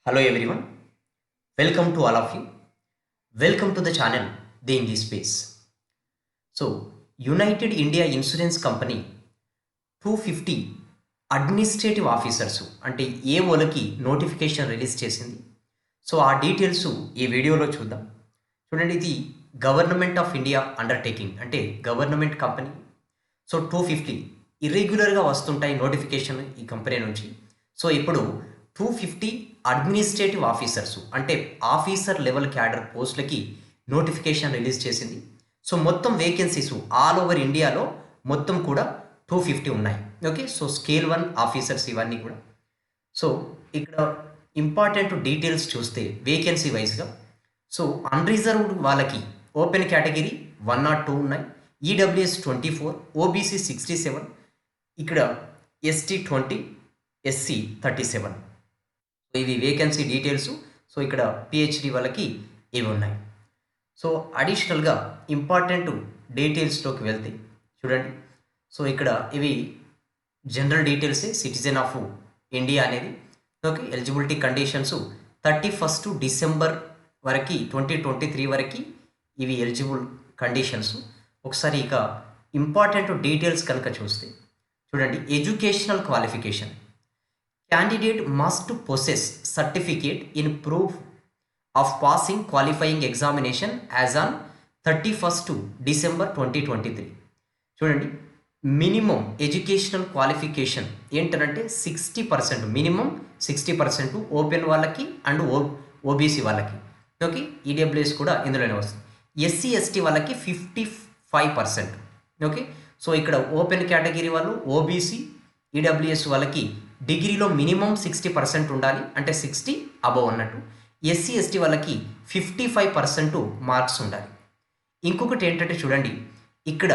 Hello everyone, welcome to all of you. Welcome to the channel The English Space. So, United India Insurance Company 250 administrative officers అంటే ఏఓలకి notification release చేసింది. So ఆ details ఈ వీడియోలో చూద్దాం. చూడండి, ఇది government of India undertaking అంటే government company. So 250 ఇర్రెగ్యులర్గా వస్తుంటాయి నోటిఫికేషన్ ఈ కంపెనీ నుంచి. సో ఇప్పుడు 250 అడ్మినిస్ట్రేటివ్ ఆఫీసర్స్ అంటే ఆఫీసర్ లెవెల్ క్యాడర్ పోస్టులకి నోటిఫికేషన్ రిలీజ్ చేసింది. సో మొత్తం వేకెన్సీస్ ఆల్ ఓవర్ ఇండియాలో మొత్తం కూడా 250 ఉన్నాయి. ఓకే, సో స్కేల్ 1 ఆఫీసర్స్ ఇవన్నీ కూడా. సో ఇక్కడ ఇంపార్టెంట్ డీటెయిల్స్ చూస్తే వేకెన్సీ వైజ్గా, సో అన్రిజర్వ్డ్ వాళ్ళకి ఓపెన్ కేటగిరీ 102 ఉన్నాయి, ఈడబ్ల్యూఎస్ 24, ఓబీసీ 67, ఇక్కడ ఎస్టీ 20, ఎస్సీ 37. ఇవి వేకెన్సీ డీటెయిల్స్. సో ఇక్కడ పిహెచ్డి వాళ్ళకి ఇవి ఉన్నాయి. సో అడిషనల్గా ఇంపార్టెంట్ డీటెయిల్స్లోకి వెళ్తే చూడండి, సో ఇక్కడ ఇవి జనరల్ డీటెయిల్సే. సిటిజన్ ఆఫ్ ఇండియా అనేది. ఓకే, ఎలిజిబిలిటీ కండిషన్స్ 31 డిసెంబర్ వరకు 2023 వరకు ఇవి ఎలిజిబుల్ కండిషన్స్. ఒకసారి ఇక ఇంపార్టెంట్ డీటెయిల్స్ కనుక చూస్తే చూడండి, educational qualification. Candidate must possess certificate in proof of passing qualifying examination as on 31st December 2023. చూడండి, మినిమం ఎడ్యుకేషనల్ క్వాలిఫికేషన్ ఏంటంటే 60%, మినిమం 60% ఓపెన్ వాళ్ళకి అండ్ ఓబీసీ వాళ్ళకి. ఓకే, ఈడబ్ల్యూఎస్ కూడా ఇందులోనే వస్తుంది. ఎస్సీ ఎస్టీ వాళ్ళకి 55%. ఓకే, సో ఇక్కడ ఓపెన్ కేటగిరీ వాళ్ళు ఓబీసీ ఈడబ్ల్యూఎస్ వాళ్ళకి డిగ్రీలో మినిమం 60% ఉండాలి, అంటే 60 అబవ్ అన్నట్టు. ఎస్సీ ఎస్టీ వాళ్ళకి 55% మార్క్స్ ఉండాలి. ఇంకొకటి ఏంటంటే చూడండి, ఇక్కడ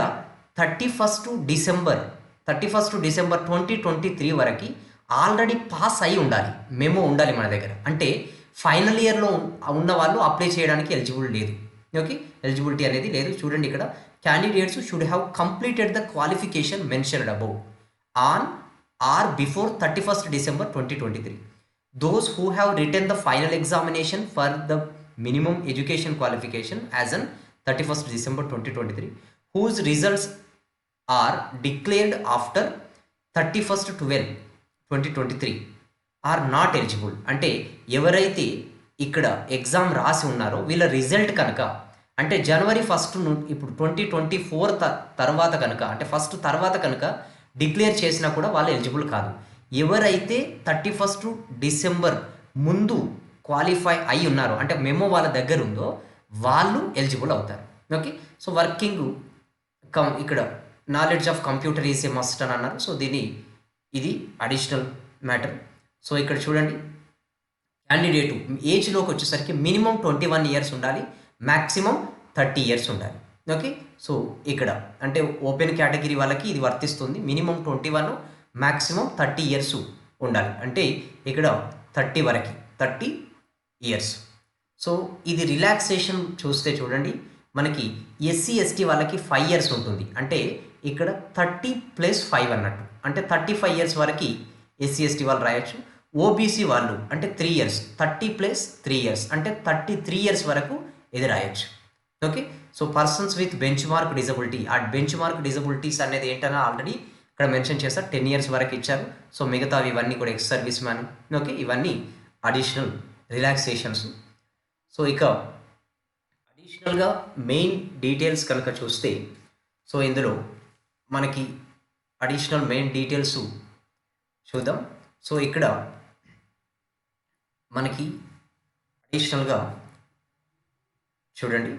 31 డిసెంబర్ 2023 వరకు ఆల్రెడీ పాస్ అయి ఉండాలి, మెమో ఉండాలి మన దగ్గర. అంటే ఫైనల్ ఇయర్లో ఉన్న వాళ్ళు అప్లై చేయడానికి ఎలిజిబుల్ లేదు. ఓకే, ఎలిజిబిలిటీ అనేది లేదు. చూడండి, ఇక్కడ candidates should have completed the qualification mentioned above on or before 31st December 2023. Those who have written the final examination for the minimum education qualification as on 31st December 2023, whose results are declared after 31st 12 2023 are not eligible. అంటే ఎవరైతే ఇక్కడ exam రాసి ఉన్నారో వీళ్ళ result కనుక అంటే జనవరి 1 ఇప్పుడు 2024 తర్వాత కనుక, అంటే ఫస్ట్ తర్వాత కనుక డిక్లేర్ చేసినా కూడా వాళ్ళు ఎలిజిబుల్ కాదు. ఎవరైతే 31 డిసెంబర్ ముందు క్వాలిఫై అయి ఉన్నారో, అంటే మెమో వాళ్ళ దగ్గర ఉందో, వాళ్ళు ఎలిజిబుల్ అవుతారు. ఓకే, సో వర్కింగ్ ఇక్కడ knowledge of computer is a must అని అన్నారు. సో ఇది అడిషనల్ మ్యాటర్. సో ఇక్కడ చూడండి, క్యాండిడేటు ఏజ్లోకి వచ్చేసరికి మినిమం 21 ఇయర్స్ ఉండాలి, మ్యాక్సిమం 30 ఇయర్స్ ఉండాలి. ఓకే, సో ఇక్కడ అంటే ఓపెన్ కేటగిరీ వాళ్ళకి ఇది వర్తిస్తుంది. మినిమం 21, మ్యాక్సిమం 30 ఇయర్స్ ఉండాలి. అంటే ఇక్కడ 30 ఇయర్స్. సో ఇది రిలాక్సేషన్ చూస్తే చూడండి, మనకి ఎస్సీ ఎస్టీ వాళ్ళకి 5 ఇయర్స్ ఉంటుంది. అంటే ఇక్కడ 30 + 5 అన్నట్టు, అంటే 35 ఇయర్స్ వరకు ఎస్సీ ఎస్టీ వాళ్ళు రాయొచ్చు. ఓబీసీ వాళ్ళు అంటే 3 ఇయర్స్, 30 + 3 ఇయర్స్ అంటే 33 ఇయర్స్ వరకు ఇది రాయొచ్చు. Okay, so persons with bench mark disability, ఆ బెంచ్ మార్క్ డిజబిలిటీస్ అనేది ఏంటన్నా ఆల్రెడీ ఇక్కడ మెన్షన్ చేస్తారు. 10 ఇయర్స్ వరకు ఇచ్చారు. సో మిగతావి ఇవన్నీ కూడా ఎక్స్ సర్వీస్ మ్యాన్. ఓకే, ఇవన్నీ అడిషనల్ రిలాక్సేషన్స్. సో ఇక అడిషనల్గా మెయిన్ డీటెయిల్స్ కనుక చూస్తే, సో ఇందులో మనకి అడిషనల్ మెయిన్ డీటెయిల్స్ చూద్దాం. సో ఇక్కడ మనకి అడిషనల్గా చూడండి,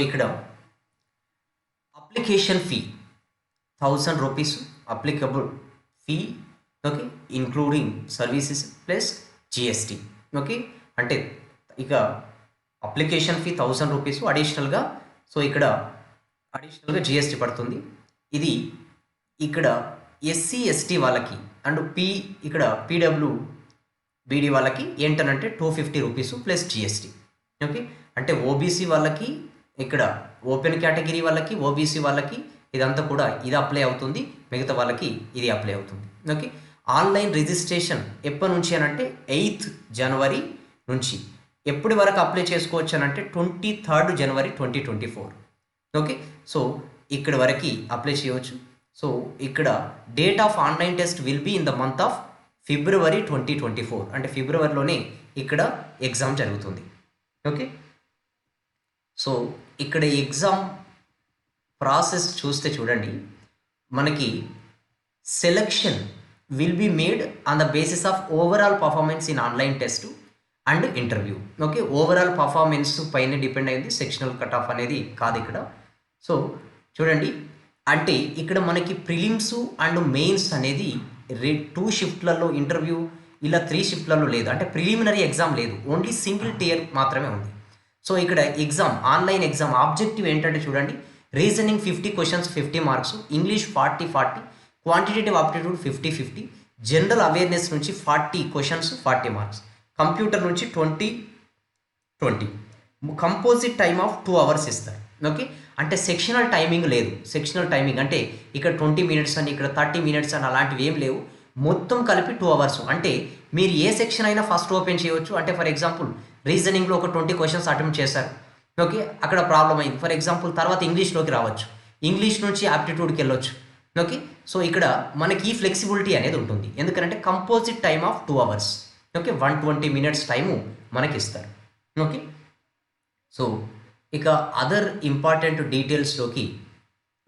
ఇక్కడ application fee 1000 rupees applicable fee. Okay, including services plus GST. Okay, అంటే ఇక అప్లికేషన్ ఫీ 1000 రూపీస్ అడిషనల్గా. సో ఇక్కడ అడిషనల్గా జిఎస్టీ పడుతుంది. ఇది ఇక్కడ ఎస్సీ ఎస్టీ వాళ్ళకి అండ్ ఇక్కడ పీడబ్ల్యూబీడీ వాళ్ళకి ఏంటనంటే 250 రూపీస్ ప్లస్ జిఎస్టీ. ఓకే, అంటే ఓబీసీ వాళ్ళకి ఇక్కడ ఓపెన్ కేటగిరీ వాళ్ళకి, ఓబీసీ వాళ్ళకి ఇదంతా కూడా ఇది అప్లై అవుతుంది, మిగతా వాళ్ళకి ఇది అప్లై అవుతుంది. ఓకే, ఆన్లైన్ రిజిస్ట్రేషన్ ఎప్పటి నుంచి అని అంటే 8th జనవరి నుంచి. ఎప్పటి వరకు అప్లై చేసుకోవచ్చు అని అంటే 23rd జనవరి 2024. ఓకే, సో ఇక్కడ వరకు అప్లై చేయవచ్చు. సో ఇక్కడ date of online test will be in the month of February 2024, అంటే ఫిబ్రవరిలోనే ఇక్కడ ఎగ్జామ్ జరుగుతుంది. ఓకే, సో ఇక్కడ ఎగ్జామ్ ప్రాసెస్ చూస్తే చూడండి, మనకి selection will be made on the basis of overall performance in online test and interview. Okay, overall performance పైన depend అయింది, సెక్షనల్ కట్ ఆఫ్ అనేది కాదు ఇక్కడ. సో చూడండి, అంటే ఇక్కడ మనకి ప్రిలిమ్స్ అండ్ మెయిన్స్ అనేది 2 షిఫ్ట్లలో ఇంటర్వ్యూ, ఇలా 3 షిఫ్ట్లలో లేదు. అంటే ప్రిలిమినరీ ఎగ్జామ్ లేదు, ఓన్లీ సింగిల్ టియర్ మాత్రమే ఉంది. సో ఇక్కడ ఎగ్జామ్, ఆన్లైన్ ఎగ్జామ్ ఆబ్జెక్టివ్ ఏంటంటే చూడండి, reasoning 50 questions 50 marks, English 40, quantitative aptitude 50, general awareness నుంచి 40 క్వశ్చన్స్ 40 మార్క్స్, కంప్యూటర్ నుంచి 20, కంపోజిట్ టైమ్ ఆఫ్ 2 అవర్స్ ఇస్తారు. ఓకే, అంటే సెక్షనల్ టైమింగ్ లేదు. సెక్షనల్ టైమింగ్ అంటే ఇక్కడ 20 మినిట్స్ అని, ఇక్కడ 30 మినిట్స్ అని అలాంటివి ఏం లేవు, మొత్తం కలిపి 2 అవర్స్. అంటే మీరు ఏ సెక్షన్ అయినా ఫస్ట్ ఓపెన్ చేయవచ్చు. అంటే ఫర్ ఎగ్జాంపుల్ రీజనింగ్లో ఒక 20 క్వశ్చన్స్ అటెంప్ట్ చేశారు, ఓకే, అక్కడ ప్రాబ్లం అయింది. ఫర్ ఎగ్జాంపుల్ తర్వాత ఇంగ్లీష్లోకి రావచ్చు, ఇంగ్లీష్ నుంచి ఆప్టిట్యూడ్కి వెళ్ళొచ్చు. ఓకే, సో ఇక్కడ మనకి ఈ ఫ్లెక్సిబిలిటీ అనేది ఉంటుంది, ఎందుకంటే composite time of 2 hours. Okay, 120 minutes time మనకి ఇస్తారు. ఓకే, సో ఇక అదర్ ఇంపార్టెంట్ డీటెయిల్స్లోకి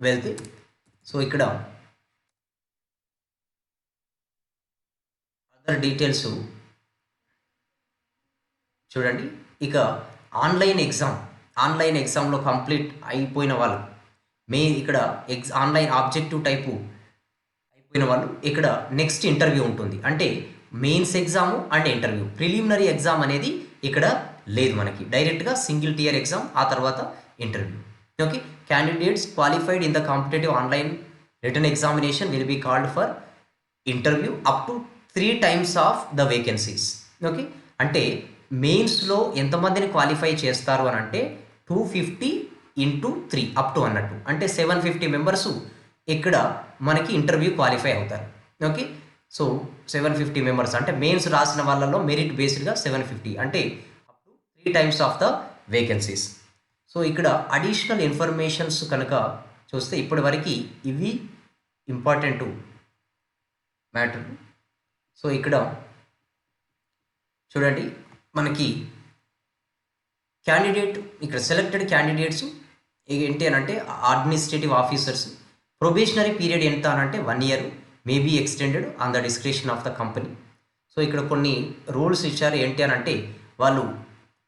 వెళ్తే, సో ఇక్కడ అదర్ డీటెయిల్స్ చూడండి. ఇక ఆన్లైన్ ఎగ్జామ్లో కంప్లీట్ అయిపోయిన వాళ్ళు, ఇక్కడ ఆన్లైన్ ఆబ్జెక్టివ్ టైపు అయిపోయిన వాళ్ళు, ఇక్కడ నెక్స్ట్ ఇంటర్వ్యూ ఉంటుంది. అంటే mains exam and interview, preliminary exam అనేది ఇక్కడ లేదు మనకి, డైరెక్ట్గా సింగిల్ టియర్ ఎగ్జామ్, ఆ తర్వాత interview. Okay, candidates qualified in the competitive online written examination will be called for interview up to 3 times of the vacancies. Okay, అంటే మెయిన్స్లో ఎంతమందిని క్వాలిఫై చేస్తారు అని అంటే 250 × 3 అప్ టు అన్నట్టు, అంటే 750 మెంబర్స్ ఇక్కడ మనకి ఇంటర్వ్యూ క్వాలిఫై అవుతారు. ఓకే, సో 750 మెంబర్స్ అంటే మెయిన్స్ రాసిన వాళ్ళలో మెరిట్ బేస్డ్గా 750, అంటే up to 3 times of the vacancies. So ఇక్కడ అడిషనల్ ఇన్ఫర్మేషన్స్ కనుక చూస్తే ఇప్పటి వరకు ఇవి ఇంపార్టెంట్ మ్యాటర్. సో ఇక్కడ చూడండి, మనకి క్యాండిడేట్, ఇక్కడ సెలెక్టెడ్ క్యాండిడేట్స్ ఏంటి అని అంటే అడ్మినిస్ట్రేటివ్ ఆఫీసర్స్, ప్రొబేషనరీ పీరియడ్ ఎంత అని అంటే 1 year, may be extended on the description of the company. So ఇక్కడ కొన్ని రూల్స్ ఇచ్చారు, ఏంటి అని అంటే వాళ్ళు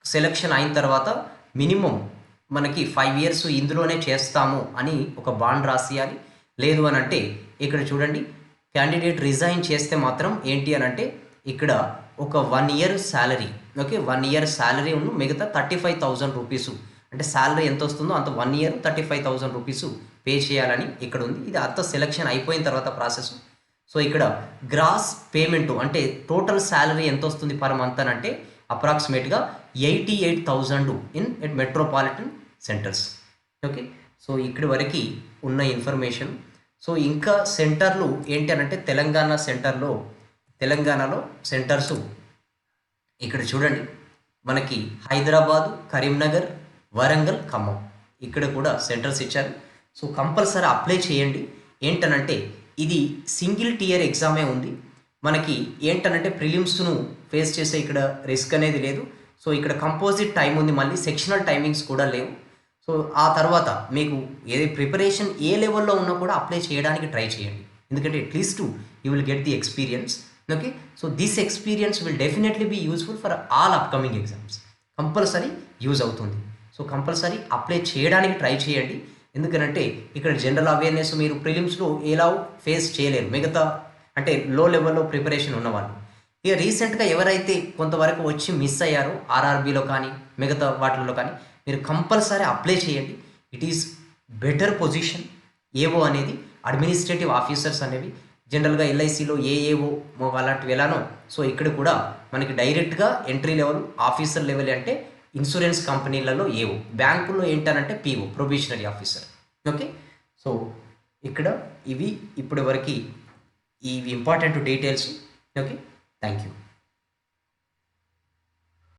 సెలెక్షన్ అయిన తర్వాత మినిమం మనకి 5 years ఇందులోనే చేస్తాము అని ఒక బాండ్ రాసియాలి. లేదు అని అంటే ఇక్కడ చూడండి, క్యాండిడేట్ రిజైన్ చేస్తే మాత్రం ఏంటి అని అంటే ఇక్కడ ఒక 1 year salary, okay, 1 year salary ఉన్న మిగతా 35,000 రూపీస్, అంటే శాలరీ ఎంత వస్తుందో అంత 1 year 35,000 రూపీస్ పే చేయాలని ఇక్కడ ఉంది. ఇది అంత సెలెక్షన్ అయిపోయిన తర్వాత ప్రాసెస్. సో ఇక్కడ గ్రాస్ పేమెంట్ అంటే టోటల్ శాలరీ ఎంత వస్తుంది పర్ మంత్ అని అంటే అప్రాక్సిమేట్గా 88,000 in metropolitan centres. Okay, so ఇక్కడి వరకు ఉన్న ఇన్ఫర్మేషన్. సో ఇంకా సెంటర్లు ఏంటి అని అంటే తెలంగాణలో సెంటర్స్ ఇక్కడ చూడండి, మనకి హైదరాబాదు, కరీంనగర్, వరంగల్, ఖమ్మం, ఇక్కడ కూడా సెంటర్స్ ఇచ్చారు. సో కంపల్సరీ అప్లై చేయండి. ఏంటనంటే ఇది సింగిల్ టియర్ ఎగ్జామే ఉంది, మనకి ఏంటనంటే ప్రిలిమ్స్ను ఫేస్ చేసే ఇక్కడ రిస్క్ అనేది లేదు. సో ఇక్కడ కంపోజిట్ టైం ఉంది, మళ్ళీ సెక్షనల్ టైమింగ్స్ కూడా లేవు. సో ఆ తర్వాత మీకు ఏది ప్రిపరేషన్ ఏ లెవెల్లో ఉన్నా కూడా అప్లై చేయడానికి ట్రై చేయండి, ఎందుకంటే at least you will get the experience. Okay, so this experience will definitely be useful for all upcoming exams, compulsory use అవుతుంది. సో కంపల్సరీ అప్లై చేయడానికి ట్రై చేయండి, ఎందుకంటే ఇక్కడ జనరల్ అవేర్నెస్ మీరు ప్రిలిమ్స్లో ఎలా ఫేస్ చేయలేరు, మిగతా అంటే లో లెవెల్లో ప్రిపరేషన్ ఉన్నవాళ్ళు. ఇక రీసెంట్గా ఎవరైతే కొంతవరకు వచ్చి మిస్ అయ్యారో ఆర్ఆర్బీలో కానీ మిగతా వాటిల్లో కానీ మీరు కంపల్సరీ అప్లై చేయండి. It is better position. ఏవో అనేది అడ్మినిస్ట్రేటివ్ ఆఫీసర్స్ అనేవి జనరల్గా ఎల్ఐసిలో ఏఏఓ అలాంటివి ఎలానో, సో ఇక్కడ కూడా మనకి డైరెక్ట్గా ఎంట్రీ లెవెల్ ఆఫీసర్ లెవెల్ అంటే ఇన్సూరెన్స్ కంపెనీలలో ఏవో, బ్యాంకుల్లో ఏంటనంటే PO, probationary officer. Okay, so ఇక్కడ ఇవి ఇప్పటి వరకు ఇవి important details. Okay, thank you.